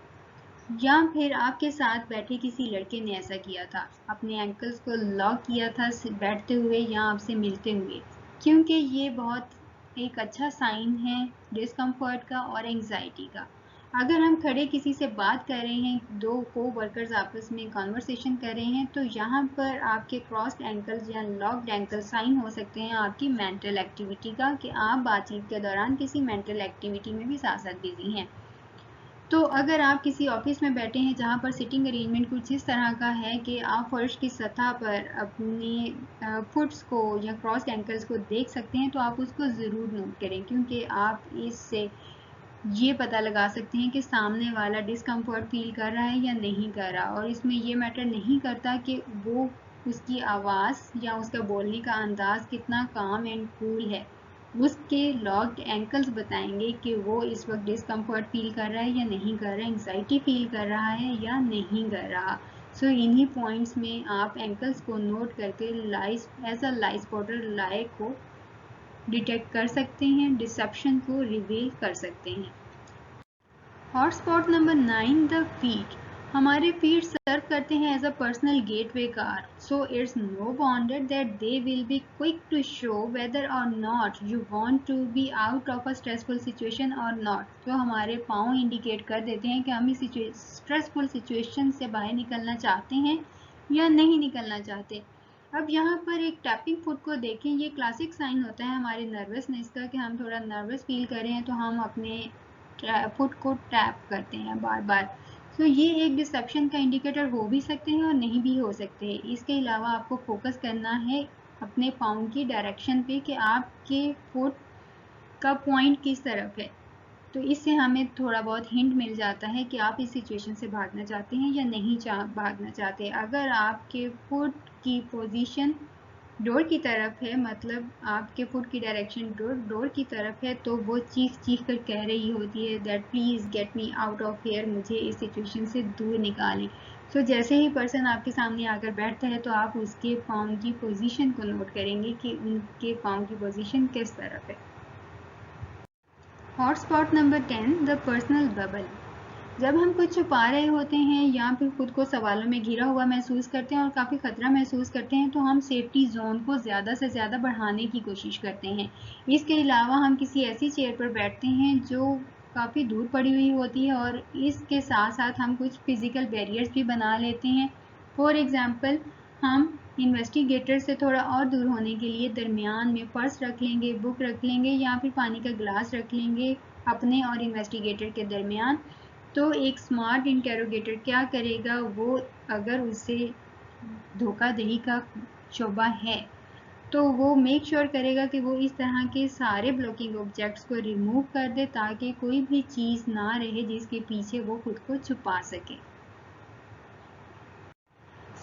या फिर आपके साथ बैठे किसी लड़के ने ऐसा किया था, अपने एंकल्स को लॉक किया था बैठते हुए या आपसे मिलते हुए, क्योंकि ये बहुत एक अच्छा साइन है डिस्कम्फर्ट का और एंग्जाइटी का। अगर हम खड़े किसी से बात कर रहे हैं, दो को वर्कर्स आपस में कॉन्वर्सेशन कर रहे हैं, तो यहाँ पर आपके क्रॉस्ड एंकल्स या लॉक्ड एंकल साइन हो सकते हैं आपकी मेंटल एक्टिविटी का, कि आप बातचीत के दौरान किसी मेंटल एक्टिविटी में भी साथ साथ बिजी हैं। तो अगर आप किसी ऑफिस में बैठे हैं जहाँ पर सिटिंग अरेंजमेंट कुछ इस तरह का है कि आप फर्श की सतह पर अपने फुट्स को या क्रॉस एंकल्स को देख सकते हैं, तो आप उसको ज़रूर नोट करें, क्योंकि आप इससे ये पता लगा सकते हैं कि सामने वाला डिस्कम्फर्ट फील कर रहा है या नहीं कर रहा। और इसमें ये मैटर नहीं करता कि वो उसकी आवाज़ या उसका बोलने का अंदाज़ कितना काम एंड कूल है, उसके लॉक्ड एंकल्स बताएंगे कि वो इस वक्त डिस्कम्फर्ट फील कर रहा है या नहीं कर रहा है, एंग्जाइटी फील कर रहा है या नहीं कर रहा। सो इन्हीं पॉइंट्स में आप एंकल्स को नोट करके लाइस एज अ लाई स्पॉटर लाई को डिटेक्ट कर सकते हैं, डिसेप्शन को रिवील कर सकते हैं। Hot spot number 9, the feet. हमारे फीट सर्व करते हैं as a personal getaway car, so it's no wonder that they will be quick to show whether or not you want to be out of a stressful situation or not. तो हमारे पाँव indicate कर देते हैं कि हम इस stressful situation से बाहर निकलना चाहते हैं या नहीं निकलना चाहते। अब यहाँ पर एक टैपिंग फुट को देखें, ये क्लासिक साइन होता है हमारे नर्वसनेस का, कि हम थोड़ा नर्वस फील कर रहे हैं तो हम अपने फुट को टैप करते हैं बार बार। तो ये एक डिसेप्शन का इंडिकेटर हो भी सकते हैं और नहीं भी हो सकते हैं। इसके अलावा आपको फोकस करना है अपने पाँव की डायरेक्शन पे कि आपके फुट का पॉइंट किस तरफ है। तो इससे हमें थोड़ा बहुत हिंट मिल जाता है कि आप इस सिचुएशन से भागना चाहते हैं या नहीं भागना चाहते। अगर आपके फुट की पोजीशन डोर की तरफ है, मतलब आपके फुट की डायरेक्शन डोर की तरफ है, तो वो चीख चीख कर कह रही होती है that please get me out of here, मुझे इस सिचुएशन से दूर निकालें। सो जैसे ही पर्सन आपके सामने आकर बैठता है तो आप उसके पाँव की पोजीशन को नोट करेंगे कि उनके पाँव की पोजीशन किस तरफ है। Hotspot number 10, the personal bubble. जब हम कुछ छुपा रहे होते हैं या फिर खुद को सवालों में घिरा हुआ महसूस करते हैं और काफ़ी खतरा महसूस करते हैं, तो हम सेफ्टी जोन को ज़्यादा से ज़्यादा बढ़ाने की कोशिश करते हैं। इसके अलावा हम किसी ऐसी चेयर पर बैठते हैं जो काफ़ी दूर पड़ी हुई होती है और इसके साथ साथ हम कुछ फिजिकल बैरियर्स भी बना लेते हैं। फॉर एग्जाम्पल, हम इन्वेस्टिगेटर से थोड़ा और दूर होने के लिए दरमियान में पर्स रख लेंगे, बुक रख लेंगे या फिर पानी का गिलास रख लेंगे अपने और इन्वेस्टिगेटर के दरमियान। तो एक स्मार्ट इंटेरोगेटर क्या करेगा, वो अगर उसे धोखाधड़ी का शोबा है तो वो मेक श्योर करेगा कि वो इस तरह के सारे ब्लॉकिंग ऑब्जेक्ट्स को रिमूव कर दे ताकि कोई भी चीज़ ना रहे जिसके पीछे वो खुद को छुपा सके।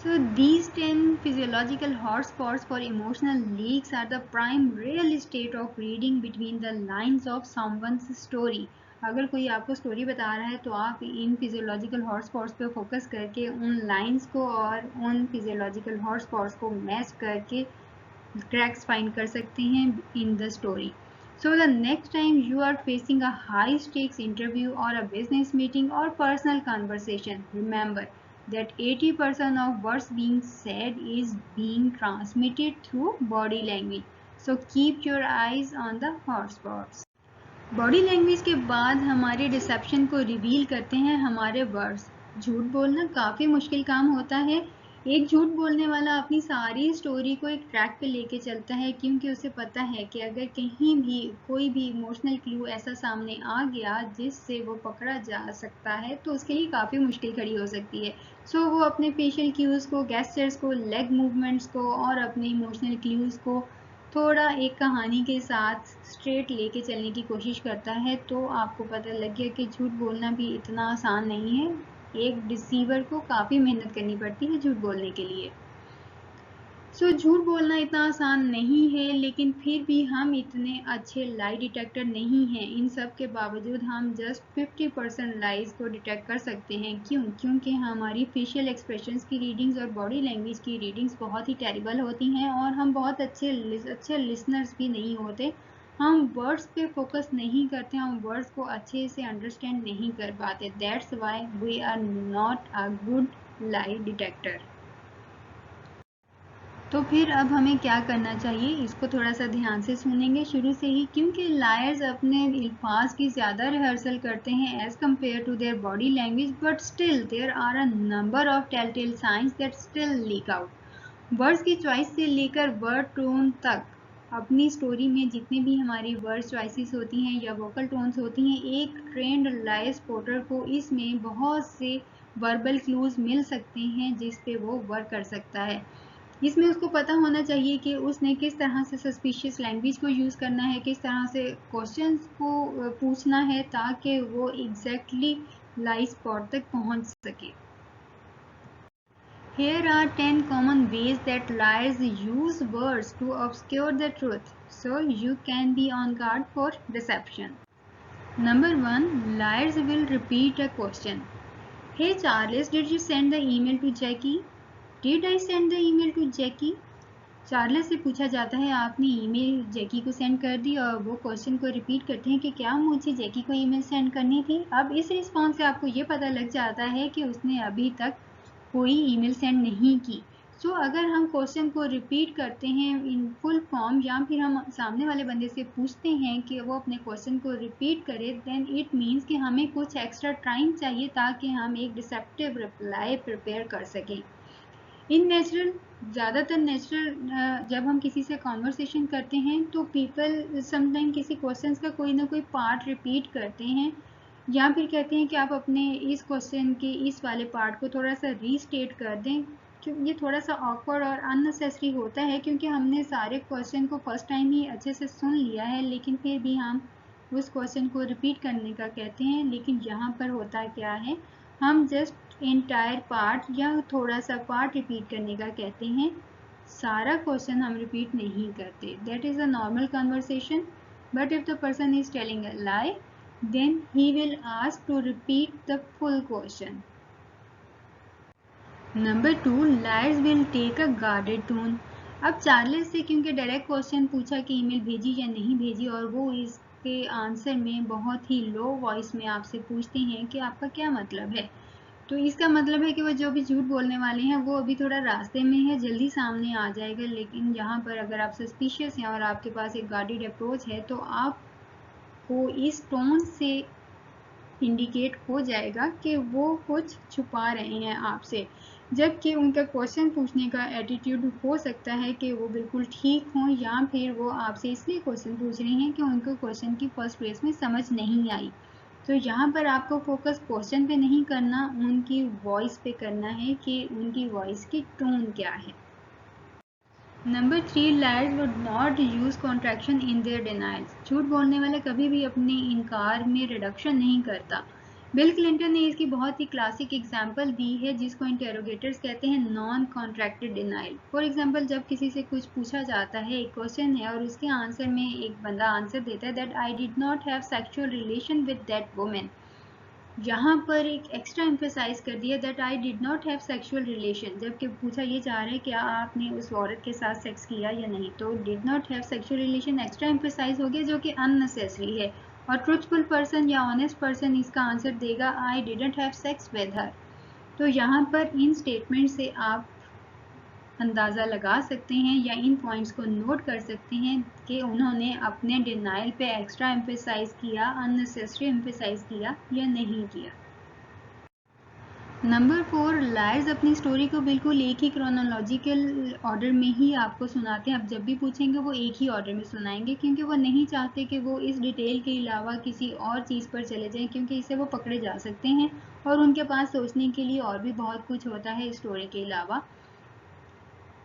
So these 10 physiological hotspots for emotional leaks are the prime real estate of reading between the lines of someone's story. अगर कोई आपको स्टोरी बता रहा है तो आप इन फिजियोलॉजिकल हॉटस्पॉट्स पे फोकस करके उन लाइंस को और उन फिजियोलॉजिकल हॉटस्पॉट्स को मैच करके क्रैक्स फाइंड कर सकते हैं इन the story. So the next time you are facing a high stakes interview or a business meeting or personal conversation, remember that 80% of what's being said is being transmitted through body language. So keep your eyes on the hotspots. Body language के बाद हमारे dissipation को reveal करते हैं हमारे words. झूठ बोलना काफ़ी मुश्किल काम होता है. एक झूठ बोलने वाला अपनी सारी स्टोरी को एक ट्रैक पे लेके चलता है क्योंकि उसे पता है कि अगर कहीं भी कोई भी इमोशनल क्लू ऐसा सामने आ गया जिससे वो पकड़ा जा सकता है तो उसके लिए काफ़ी मुश्किल खड़ी हो सकती है. सो वो अपने फेशियल क्यूज़ को, गेस्चर्स को, लेग मूवमेंट्स को और अपने इमोशनल क्लूज़ को थोड़ा एक कहानी के साथ स्ट्रेट लेके चलने की कोशिश करता है. तो आपको पता लग गया कि झूठ बोलना भी इतना आसान नहीं है. एक डिसीवर को काफ़ी मेहनत करनी पड़ती है झूठ बोलने के लिए. सो झूठ बोलना इतना आसान नहीं है, लेकिन फिर भी हम इतने अच्छे लाई डिटेक्टर नहीं हैं. इन सब के बावजूद हम जस्ट 50% लाइज को डिटेक्ट कर सकते हैं. क्यों? क्योंकि हमारी फेशियल एक्सप्रेशंस की रीडिंग्स और बॉडी लैंग्वेज की रीडिंग्स बहुत ही टेरिबल होती हैं और हम बहुत अच्छे लिसनर्स भी नहीं होते. हम वर्ड्स पे फोकस नहीं करते, हम वर्ड्स को अच्छे से अंडरस्टैंड नहीं कर पाते. That's why we are not a good lie detector. तो फिर अब हमें क्या करना चाहिए, इसको थोड़ा सा ध्यान से सुनेंगे शुरू से ही, क्योंकि लायर्स अपने अल्फाज की ज़्यादा रिहर्सल करते हैं as compare to their body language, but still there are a number of telltale signs that still leak out. Words की चॉइस से लेकर वर्ड टोन तक अपनी स्टोरी में जितने भी हमारी वर्ड चॉइसेस होती हैं या वोकल टोन्स होती हैं, एक ट्रेंड लायर स्पॉटर को इसमें बहुत से वर्बल क्लूज मिल सकते हैं जिस पे वो वर्क कर सकता है. इसमें उसको पता होना चाहिए कि उसने किस तरह से सस्पिशियस लैंग्वेज को यूज़ करना है, किस तरह से क्वेश्चंस को पूछना है ताकि वो एग्जैक्टली लाइव स्पॉट तक पहुंच सके. Here are 10 common ways that liars use words to obscure the truth, so you can be on guard for deception. Number 1. Liars will repeat a question. Hey Charles, did you send the email to Jackie? Did I send the email to Jackie? Charles से पूछा जाता है आपने email जैकी को send कर दी और वो question को रिपीट करते हैं कि क्या मुझे जैकी को ईमेल सेंड करनी थी. अब इस रिस्पॉन्स से आपको ये पता लग जाता है कि उसने अभी तक कोई ईमेल सेंड नहीं की. सो अगर हम क्वेश्चन को रिपीट करते हैं इन फुल फॉर्म या फिर हम सामने वाले बंदे से पूछते हैं कि वो अपने क्वेश्चन को रिपीट करे, देन इट मीन्स कि हमें कुछ एक्स्ट्रा टाइम चाहिए ताकि हम एक डिसेप्टिव रिप्लाई प्रिपेयर कर सकें. इन नेचुरल, ज़्यादातर नेचुरल जब हम किसी से कॉन्वर्सेशन करते हैं तो पीपल समटाइम किसी क्वेश्चन का कोई ना कोई पार्ट रिपीट करते हैं या फिर कहते हैं कि आप अपने इस क्वेश्चन के इस वाले पार्ट को थोड़ा सा रीस्टेट कर दें. क्यों ये थोड़ा सा ऑकवर्ड और अननेसेसरी होता है क्योंकि हमने सारे क्वेश्चन को फर्स्ट टाइम ही अच्छे से सुन लिया है, लेकिन फिर भी हम उस क्वेश्चन को रिपीट करने का कहते हैं. लेकिन यहाँ पर होता क्या है, हम जस्ट एंटायर पार्ट या थोड़ा सा पार्ट रिपीट करने का कहते हैं. सारा क्वेश्चन हम रिपीट नहीं करते. That is a normal conversation. But if the person is telling a lie, then he will ask to repeat the full question. Number 2. Liars will take a guarded tone. अब Charles से क्योंकि direct question पूछा कि email भेजी या नहीं भेजी और वो इस के आंसर में बहुत ही लो वॉइस में आपसे पूछते हैं कि आपका क्या मतलब है, तो इसका मतलब है कि वो जो भी झूठ बोलने वाले हैं वो अभी थोड़ा रास्ते में है, जल्दी सामने आ जाएगा। लेकिन यहाँ पर अगर आप सस्पिशियस हैं और आपके पास एक गार्डेड अप्रोच है तो आपको इस टोन से इंडिकेट हो जाएगा कि वो कुछ छुपा रहे हैं आपसे, जबकि उनका क्वेश्चन पूछने का एटीट्यूड हो सकता है कि वो बिल्कुल ठीक हों, या फिर वो आपसे इसलिए क्वेश्चन पूछ रहे हैं कि उनको क्वेश्चन की फर्स्ट प्लेस में समझ नहीं आई। तो यहाँ पर आपको फोकस क्वेश्चन पे नहीं करना, उनकी वॉइस पे करना है कि उनकी वॉइस की टोन क्या है। Number 3, lawyers would not use contraction in their denials. झूठ बोलने वाला कभी भी अपने इनकार में रिडक्शन नहीं करता। बिल क्लिंटन ने इसकी बहुत ही क्लासिक एग्जाम्पल दी है जिसको इंटेरोगेटर्स कहते हैं non contracted denial. For example, जब किसी से कुछ पूछा जाता है, एक क्वेश्चन है और उसके आंसर में एक बंदा आंसर देता है that I did not have sexual relation with that women. यहाँ पर एक एक्स्ट्रा एम्फेसाइज कर दिया that I did not have sexual relation, जबकि पूछा ये जा रहा है क्या आपने उस औरत के साथ सेक्स किया या नहीं, तो did not have sexual relation extra emphasize हो गया जो कि अननेसेसरी है। और ट्रूथफुल पर्सन या ऑनेस्ट पर्सन इसका आंसर देगा I didn't have sex with her. तो यहाँ पर इन स्टेटमेंट से आप अंदाज़ा लगा सकते हैं या इन पॉइंट्स को नोट कर सकते हैं कि उन्होंने अपने डिनाइल पे एक्स्ट्रा एम्फेसाइज किया, अननेसेसरी एम्फेसाइज किया या नहीं किया। नंबर 4, लायर्स अपनी स्टोरी को बिल्कुल एक ही क्रोनोलॉजिकल ऑर्डर में ही आपको सुनाते हैं। आप जब भी पूछेंगे वो एक ही ऑर्डर में सुनाएंगे, क्योंकि वो नहीं चाहते कि वो इस डिटेल के अलावा किसी और चीज़ पर चले जाएं, क्योंकि इससे वो पकड़े जा सकते हैं और उनके पास सोचने के लिए और भी बहुत कुछ होता है स्टोरी के अलावा।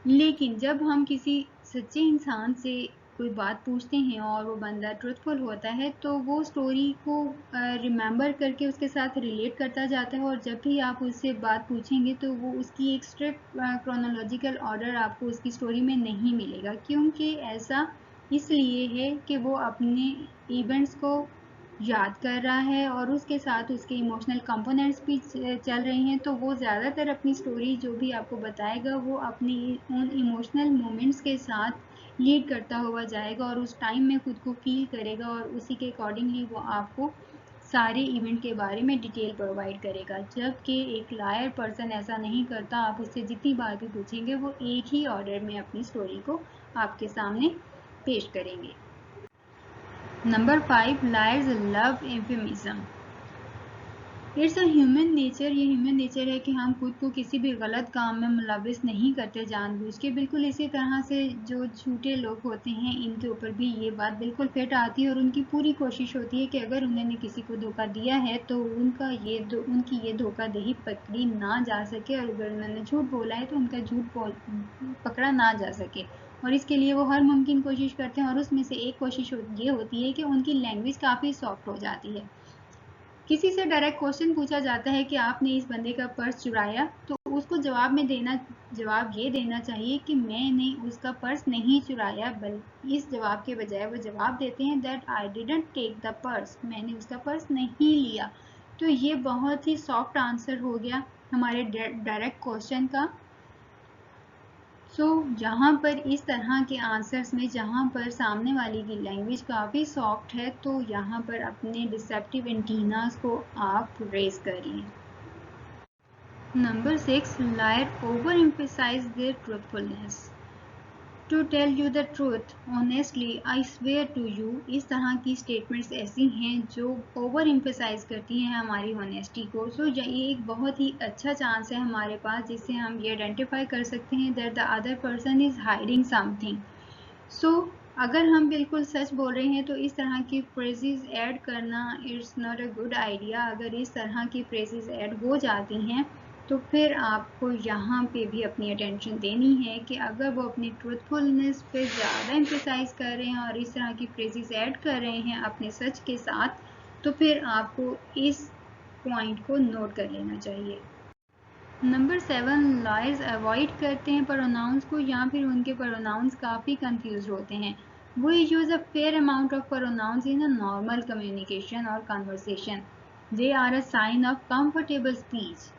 लेकिन जब हम किसी सच्चे इंसान से कोई बात पूछते हैं और वो बंदा ट्रूथफुल होता है तो वो स्टोरी को रिमेंबर करके उसके साथ रिलेट करता जाता है, और जब भी आप उससे बात पूछेंगे तो वो उसकी एक स्ट्रिक्ट क्रोनोलॉजिकल ऑर्डर आपको उसकी स्टोरी में नहीं मिलेगा, क्योंकि ऐसा इसलिए है कि वो अपने इवेंट्स को याद कर रहा है और उसके साथ उसके इमोशनल कंपोनेंट्स भी चल रही हैं। तो वो ज़्यादातर अपनी स्टोरी जो भी आपको बताएगा वो अपनी उन इमोशनल मोमेंट्स के साथ लीड करता हुआ जाएगा और उस टाइम में खुद को फील करेगा और उसी के अकॉर्डिंगली वो आपको सारे इवेंट के बारे में डिटेल प्रोवाइड करेगा। जबकि एक लायर पर्सन ऐसा नहीं करता, आप उससे जितनी बार भी पूछेंगे वो एक ही ऑर्डर में अपनी स्टोरी को आपके सामने पेश करेंगे। Number 5, liars love euphemism. It's a human nature, ये ह्यूमन नेचर है कि हम खुद को किसी भी गलत काम में मुलविस नहीं करते जानबूझ के। बिल्कुल इसी तरह से जो झूठे लोग होते हैं इनके ऊपर भी ये बात बिल्कुल फिट आती है और उनकी पूरी कोशिश होती है कि अगर उन्होंने किसी को धोखा दिया है तो उनकी ये धोखाधड़ी पकड़ी ना जा सके, और अगर उन्होंने झूठ बोला है तो उनका पकड़ा ना जा सके। और इसके लिए वो हर मुमकिन कोशिश करते हैं और उसमें से एक कोशिश ये होती है कि उनकी लैंग्वेज काफ़ी सॉफ्ट हो जाती है। किसी से डायरेक्ट क्वेश्चन पूछा जाता है कि आपने इस बंदे का पर्स चुराया, तो उसको जवाब ये देना चाहिए कि मैंने उसका पर्स नहीं चुराया, बल्कि इस जवाब के बजाय वो जवाब देते हैं that I didn't take the purse, मैंने उसका पर्स नहीं लिया। तो ये बहुत ही सॉफ्ट आंसर हो गया हमारे डायरेक्ट क्वेश्चन का। यहाँ पर इस तरह के आंसर्स में जहाँ पर सामने वाले की लैंग्वेज काफ़ी सॉफ्ट है तो यहाँ पर अपने डिसेप्टिव एंटीनास को आप रेज कर लें। Number 6, liar over emphasize their truthfulness. To tell you the truth honestly I swear to you, इस तरह की स्टेटमेंट्स ऐसी हैं जो ओवर एम्फेसाइज करती हैं हमारी ऑनेस्टी को। ये एक बहुत ही अच्छा चांस है हमारे पास जिससे हम ये आइडेंटिफाई कर सकते हैं that the other person is hiding something. अगर हम बिल्कुल सच बोल रहे हैं तो इस तरह की फ्रेजेस ऐड करना it's not a good idea. अगर इस तरह की फ्रेजेस ऐड हो जाती हैं तो फिर आपको यहाँ पे भी अपनी अटेंशन देनी है कि अगर वो अपनी ट्रूथफुलनेस पे ज़्यादा एम्फेसाइज कर रहे हैं और इस तरह की फ्रेजेस ऐड कर रहे हैं अपने सच के साथ, तो फिर आपको इस पॉइंट को नोट कर लेना चाहिए। नंबर 7, लायर्स अवॉइड करते हैं प्रोनाउंस को या फिर उनके प्रोनाउंस काफ़ी कंफ्यूज होते हैं। वो use a fair amount of pronouns in a normal communication और conversation. They are a sign of comfortable speech,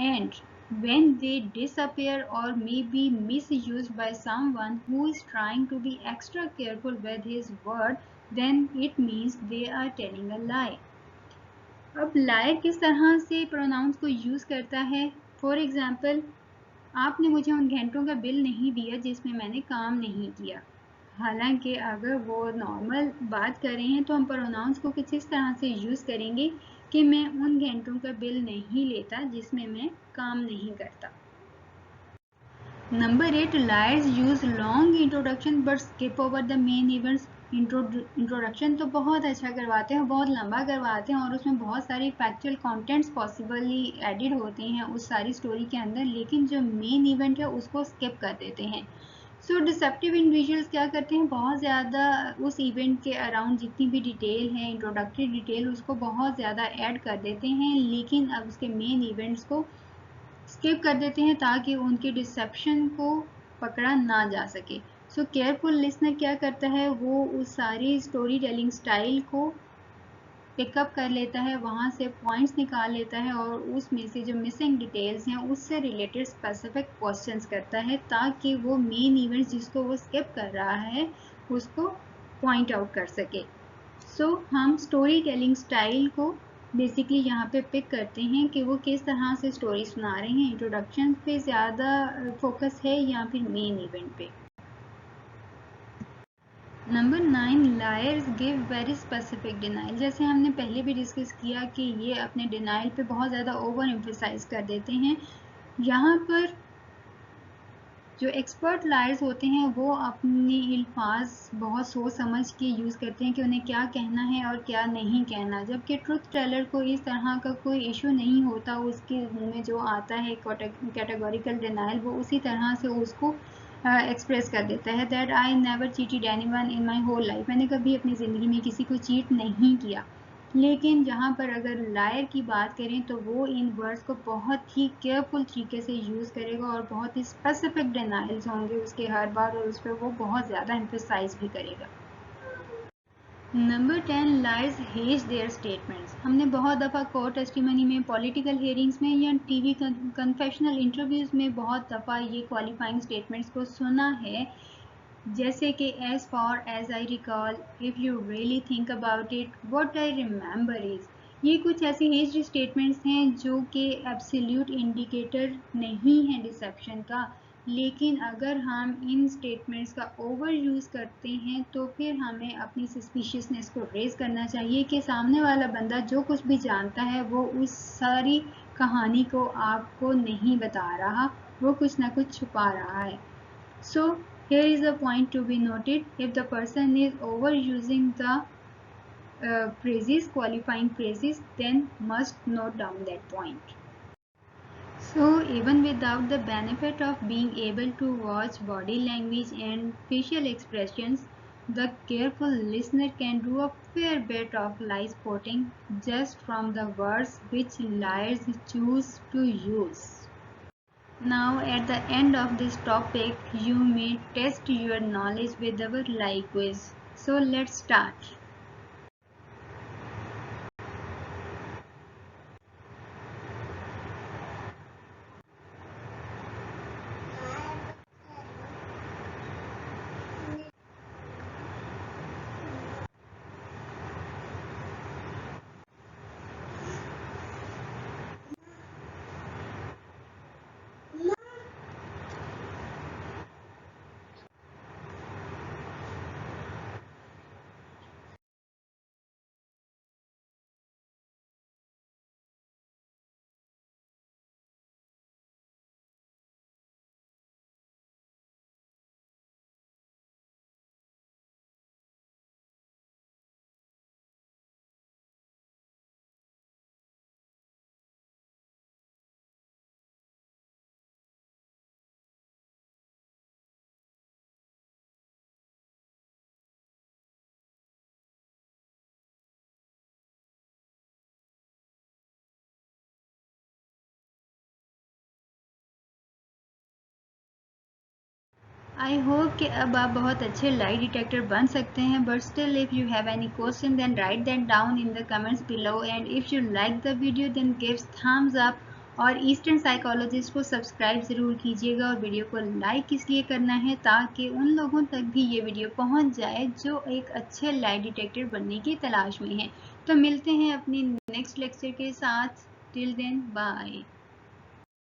and when they disappear or may be misused by someone who is trying to be extra careful with his word, then it means they are telling a lie. अब lawyer किस तरह से pronounce को use करता है? For example, आपने मुझे उन घंटों का बिल नहीं दिया जिसमें मैंने काम नहीं किया। हालांकि अगर वो नॉर्मल बात कर रहे हैं तो हम प्रोनाउंस को कुछ इस तरह से यूज़ करेंगे कि मैं उन घंटों का बिल नहीं लेता जिसमें मैं काम नहीं करता। Number 8, lawyers use long introduction but skip over the main events. Introduction तो बहुत अच्छा करवाते हैं, बहुत लंबा करवाते हैं और उसमें बहुत सारी फैक्चुअल कंटेंट्स पॉसिबली एडिड होते हैं उस सारी स्टोरी के अंदर, लेकिन जो मेन इवेंट है उसको स्किप कर देते हैं। सो डिसेप्टिव इंडिविजुअल्स क्या करते हैं, बहुत ज़्यादा उस इवेंट के अराउंड जितनी भी डिटेल है, इंट्रोडक्टरी डिटेल, उसको बहुत ज़्यादा ऐड कर देते हैं, लेकिन अब उसके मेन इवेंट्स को स्किप कर देते हैं ताकि उनके डिसेप्शन को पकड़ा ना जा सके। सो केयरफुल लिसनर क्या करता है, वो उस सारी स्टोरी टेलिंग स्टाइल को पिकअप कर लेता है, वहाँ से पॉइंट्स निकाल लेता है और उसमें से जो मिसिंग डिटेल्स हैं उससे रिलेटेड स्पेसिफिक क्वेश्चंस करता है ताकि वो मेन इवेंट्स जिसको वो स्किप कर रहा है उसको पॉइंट आउट कर सके। सो हम स्टोरी टेलिंग स्टाइल को बेसिकली यहाँ पे पिक करते हैं कि वो किस तरह से स्टोरी सुना रहे हैं, इंट्रोडक्शन पे ज़्यादा फोकस है या फिर मेन इवेंट पे। Number 9, lawyers give very specific denial. जैसे हमने पहले भी डिस्कस किया कि ये अपने डिनाइल पे बहुत ज़्यादा ओवर एम्फेसाइज कर देते हैं। यहाँ पर जो एक्सपर्ट लायर्स होते हैं वो अपने अल्फाज बहुत सोच समझ के यूज़ करते हैं कि उन्हें क्या कहना है और क्या नहीं कहना, जबकि ट्रुथ टेलर को इस तरह का कोई इशू नहीं होता, उसके मुंह में जो आता है कैटेगोरिकल डिनाइल वो उसी तरह से उसको एक्सप्रेस कर देता है that I never cheated anyone in my whole life. मैंने कभी अपनी ज़िंदगी में किसी को चीट नहीं किया। लेकिन जहाँ पर अगर लायर की बात करें तो वो इन वर्ड्स को बहुत ही केयरफुल तरीके से यूज़ करेगा और बहुत ही स्पेसिफिक डिनाइल्स होंगे उसके हर बार और उस पर वो बहुत ज़्यादा एम्फेसाइज भी करेगा। Number 10, lawyers hedge there statements. हमने बहुत दफ़ा कोर्ट टेस्टिमनी में, पॉलिटिकल हियरिंग्स में या टीवी कन्फेशनल इंटरव्यूज़ में बहुत दफ़ा ये क्वालिफाइंग स्टेटमेंट्स को सुना है, जैसे कि as far as I recall, if you really think about it, what I remember is. ये कुछ ऐसे हेज्ड स्टेटमेंट्स हैं जो कि एब्सोल्यूट इंडिकेटर नहीं है डिसेप्शन का, लेकिन अगर हम इन स्टेटमेंट्स का ओवर यूज़ करते हैं तो फिर हमें अपनी सस्पिशियसनेस को रेज करना चाहिए कि सामने वाला बंदा जो कुछ भी जानता है वो उस सारी कहानी को आपको नहीं बता रहा, वो कुछ ना कुछ छुपा रहा है। So here is a point to be noted: if the person is overusing the phrases, qualifying phrases, then must note down that point. So even without the benefit of being able to watch body language and facial expressions, the careful listener can do a fair bit of lie spotting just from the words which liars choose to use. Now at the end of this topic, you may test your knowledge with our lie quiz. So let's start. I hope कि अब आप बहुत अच्छे lie detector बन सकते हैं, but still if you have any question then write that down in the comments below, and if you like the video then give thumbs up और eastern psychologist को सब्सक्राइब ज़रूर कीजिएगा और वीडियो को like इसलिए करना है ताकि उन लोगों तक भी ये वीडियो पहुंच जाए जो एक अच्छे लाई डिटेक्टर बनने की तलाश में हैं। तो मिलते हैं अपनी नेक्स्ट लेक्चर के साथ। Till then bye.